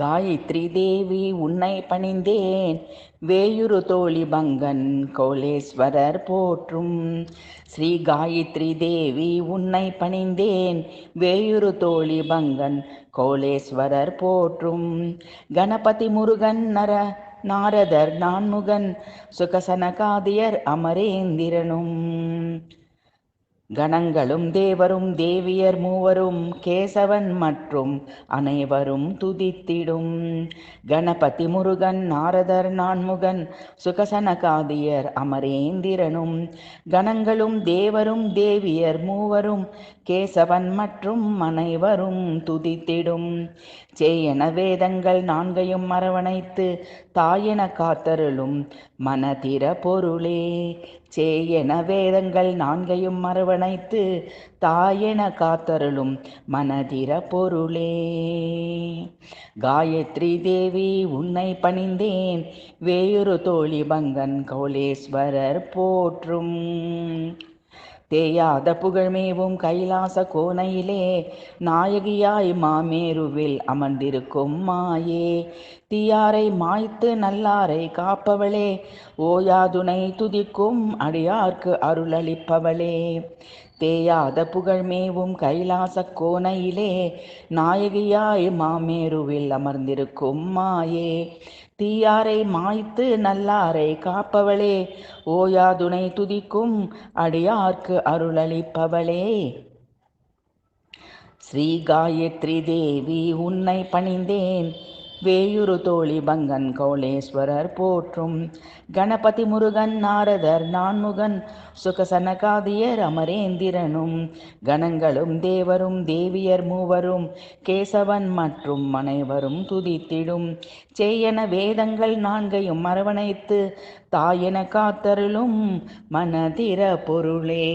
காயத்ரி தேவி உன்னை பணிந்தேன், வேயுரு தோழி பங்கன் கோலேஸ்வரர் போற்றும். ஸ்ரீ காயத்ரி தேவி உன்னை பணிந்தேன், வேயுரு தோழி பங்கன் கோலேஸ்வரர் போற்றும். கணபதி முருகன் நாரதர் நான்முகன் சுகசனகாதியர் அமரேந்திரனும், கணங்களும் தேவரும் தேவியர் மூவரும் கேசவன் மற்றும் அனைவரும் துதித்திடும். கணபதி முருகன் நாரதர் நான்முகன் சுகசனகாதியர் அமரேந்திரனும், கணங்களும் தேவரும் தேவியர் மூவரும் கேசவன் மற்றும் அனைவரும் துதித்திடும். சேயன வேதங்கள் நான்கையும் அரவணைத்து தாயென காத்தருளும் மனதிர பொருளே. சேயன வேதங்கள் நான்கையும் அரவணைத்து தாயென காத்தருளும் மனதிர பொருளே. காயத்ரி தேவி உன்னை பணிந்தேன், வேயுரு தோழி பங்கன் கோலேஸ்வரர் போற்றும். தேயாத புகழ்மேவும் கைலாச கோணையிலே நாயகியாய் மாமேருவில் அமர்ந்திருக்கும் மாயே. தீயாரை மாய்த்து நல்லாரை காப்பவளே, ஓயாதுனை துதிக்கும் அடியார்க்கு அருளளிப்பவளே. தேயாத புகழ்மேவும் கைலாச கோணையிலே நாயகியாய் மாமேருவில் அமர்ந்திருக்கும் மாயே. தீயாரை மாய்த்து நல்லாரை காப்பவளே, ஓயாதுனை துதிக்கும் அடியார்க்கு அருளளிப்பவளே. ஸ்ரீ காயத்ரி தேவி உன்னை பணிந்தேன், வேயுரு தோழி பங்கன் கோலேஸ்வரர் போற்றும். கணபதி முருகன் நாரதர் நான்முகன் சுகசனகாதியர் அமரேந்திரனும், கணங்களும் தேவரும் தேவியர் மூவரும் கேசவன் மற்றும் அனைவரும் துதித்திடும். சேயன வேதங்கள் நான்கையும் அரவணைத்து தாயென காத்தருளும் மனதிர பொருளே.